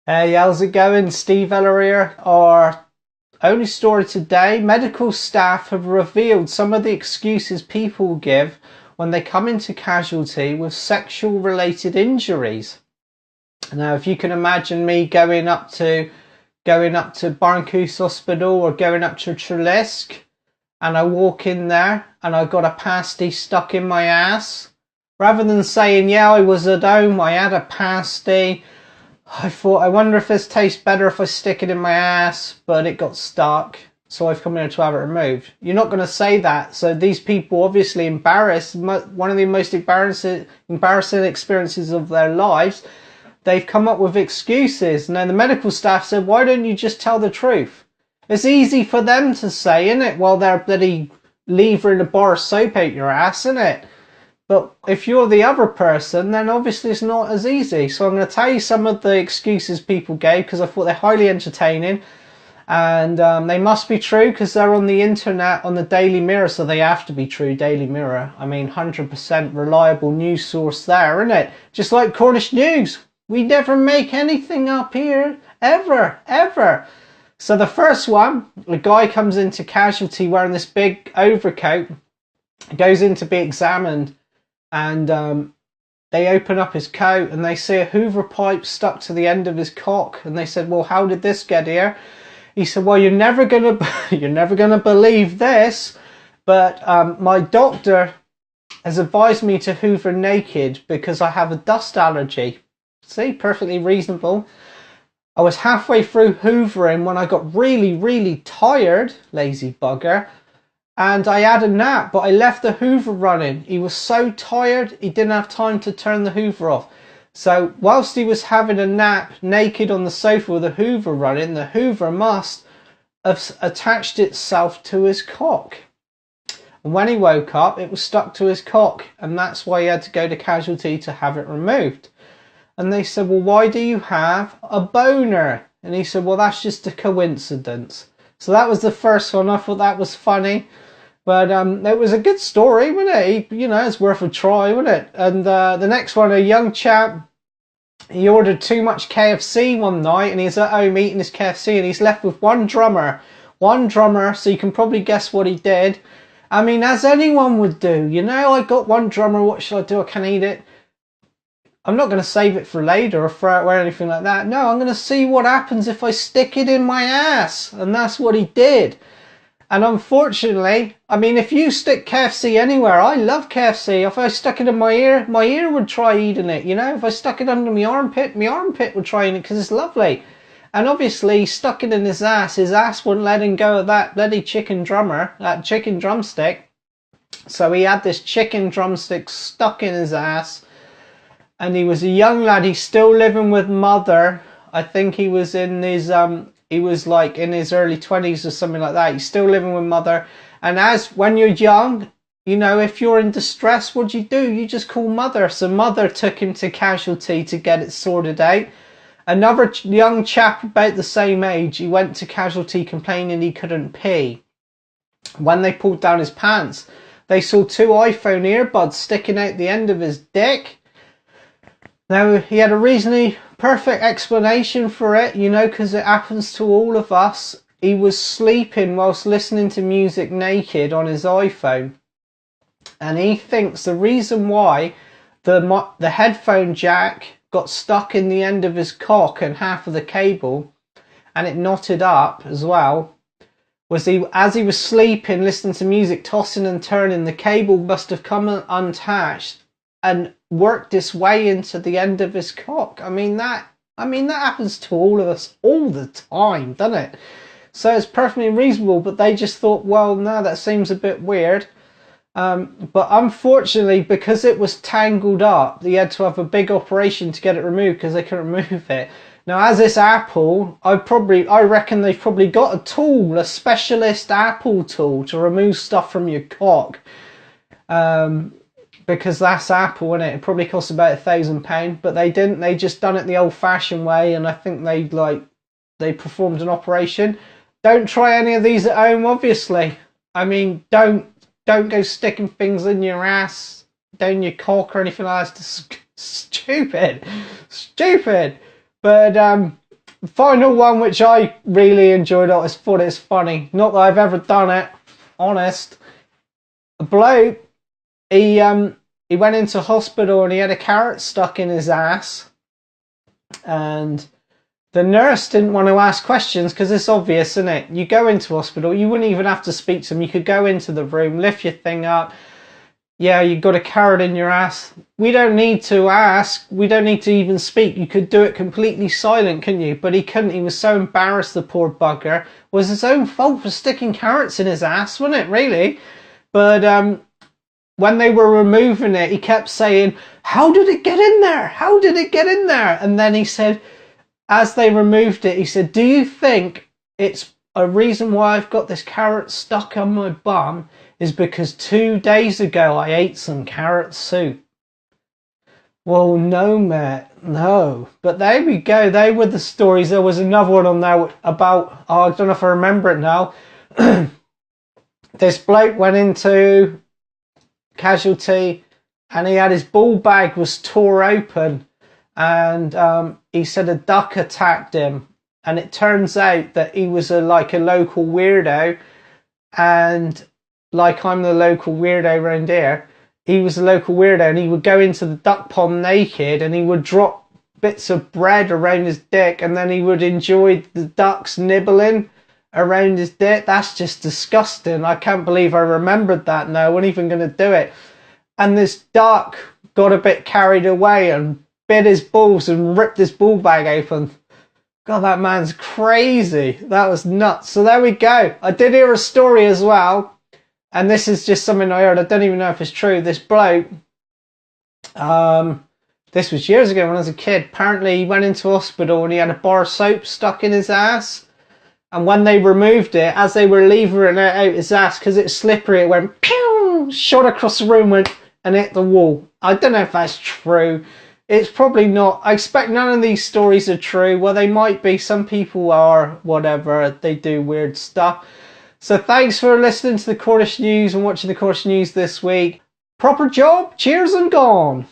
Hey, how's it going? Steve Eller here. Our only story today. Medical staff have revealed some of the excuses people give when they come into Casualty with sexual related injuries. Now, if you can imagine me going up to Barncuse Hospital or going up to Trelisk, and I walk in there and I got a pasty stuck in my ass. Rather than saying, yeah, I was at home, I had a pasty, I thought, I wonder if this tastes better if I stick it in my ass, but it got stuck, so I've come here to have it removed. You're not going to say that, so these people obviously embarrassed, one of the most embarrassing experiences of their lives, they've come up with excuses. Now the medical staff said, why don't you just tell the truth? It's easy for them to say, isn't it, while they're bloody leaving a bar of soap out your ass, isn't it? But if you're the other person, then obviously it's not as easy. So I'm going to tell you some of the excuses people gave because I thought they're highly entertaining. And they must be true because they're on the internet, on the Daily Mirror, so they have to be true. Daily Mirror, I mean, 100% reliable news source there, isn't it? Just like Cornish news. We never make anything up here, ever, ever. So the first one, a guy comes into Casualty wearing this big overcoat, goes in to be examined, and they open up his coat and they see a hoover pipe stuck to the end of his cock, and they said, well, how did this get here? He said, well, you're never gonna believe this, but my doctor has advised me to hoover naked because I have a dust allergy. See, perfectly reasonable. I was halfway through hoovering when I got really tired, lazy bugger, and I had a nap, but I left the hoover running. He was so tired, he didn't have time to turn the hoover off. So whilst he was having a nap naked on the sofa with the hoover running, the hoover must have attached itself to his cock. And when he woke up, it was stuck to his cock, and that's why he had to go to Casualty to have it removed. And they said, well, why do you have a boner? And he said, well, that's just a coincidence. So that was the first one. I thought that was funny. But it was a good story, wasn't it? You know, it's worth a try, wasn't it? And the next one, a young chap, he ordered too much KFC one night, and he's at home eating his KFC, and he's left with one drummer, so you can probably guess what he did. I mean, as anyone would do, you know, I got one drummer, what should I do? I can't eat it. I'm not going to save it for later or throw it away or anything like that. No, I'm going to see what happens if I stick it in my ass. And that's what he did. And unfortunately, I mean, if you stick KFC anywhere, I love KFC. If I stuck it in my ear would try eating it. You know, if I stuck it under my armpit would try eating it because it's lovely. And obviously, he stuck it in his ass wouldn't let him go of that bloody chicken drumstick. So he had this chicken drumstick stuck in his ass. And he was a young lad. He's still living with mother. I think he was in his he was like in his early 20s or something like that. He's still living with mother. And as when you're young, you know, if you're in distress, what do? You just call mother. So mother took him to Casualty to get it sorted out. Another young chap about the same age, he went to Casualty complaining he couldn't pee. When they pulled down his pants, they saw two iPhone earbuds sticking out the end of his dick. Now, he had a reasonably perfect explanation for it, you know, because it happens to all of us. He was sleeping whilst listening to music naked on his iPhone. And he thinks the reason why the headphone jack got stuck in the end of his cock and half of the cable, and it knotted up as well, was as he was sleeping, listening to music, tossing and turning, the cable must have come unattached and worked its way into the end of his cock. I mean that happens to all of us all the time, doesn't it? So it's perfectly reasonable, but they just thought, well, no, that seems a bit weird. But unfortunately, because it was tangled up, they had to have a big operation to get it removed because they couldn't remove it. Now, as it's Apple, I reckon they've probably got a tool, a specialist Apple tool to remove stuff from your cock. Because that's Apple, innit? It probably costs about £1,000, but they didn't. They just done it the old-fashioned way, and I think they performed an operation. Don't try any of these at home, obviously. I mean, don't go sticking things in your ass, down your cock, or anything like that. It's stupid. But final one, which I really enjoyed, I just thought it's funny. Not that I've ever done it, honest. A bloke, he went into hospital and he had a carrot stuck in his ass. And the nurse didn't want to ask questions because it's obvious, isn't it? You go into hospital, you wouldn't even have to speak to them. You could go into the room, lift your thing up. Yeah, you've got a carrot in your ass. We don't need to ask. We don't need to even speak. You could do it completely silent, couldn't you? But he couldn't. He was so embarrassed, the poor bugger. It was his own fault for sticking carrots in his ass, wasn't it, really? But when they were removing it, he kept saying, how did it get in there? How did it get in there? And then he said, as they removed it, he said, do you think it's a reason why I've got this carrot stuck on my bum is because 2 days ago I ate some carrot soup? Well, no, mate, no. But there we go. They were the stories. There was another one on there about, oh, I don't know if I remember it now. This bloke went into Casualty and he had his ball bag was tore open, and he said a duck attacked him, and it turns out that he was like a local weirdo, and like I'm the local weirdo around here, he was a local weirdo, and he would go into the duck pond naked and he would drop bits of bread around his dick, and then he would enjoy the ducks nibbling around his dick. That's just disgusting. I can't believe I remembered that now. I wasn't even going to do it. And this duck got a bit carried away and bit his balls and ripped his ball bag open. God, that man's crazy. That was nuts. So there we go. I did hear a story as well, and this is just something I heard. I don't even know if it's true. This bloke, this was years ago when I was a kid. Apparently he went into hospital and he had a bar of soap stuck in his ass. And when they removed it, as they were levering it out his ass, because it's slippery, it went pew, shot across the room and hit the wall. I don't know if that's true. It's probably not. I expect none of these stories are true. Well, they might be. Some people are, whatever. They do weird stuff. So thanks for listening to the Cornish News and watching the Cornish News this week. Proper job. Cheers and gone.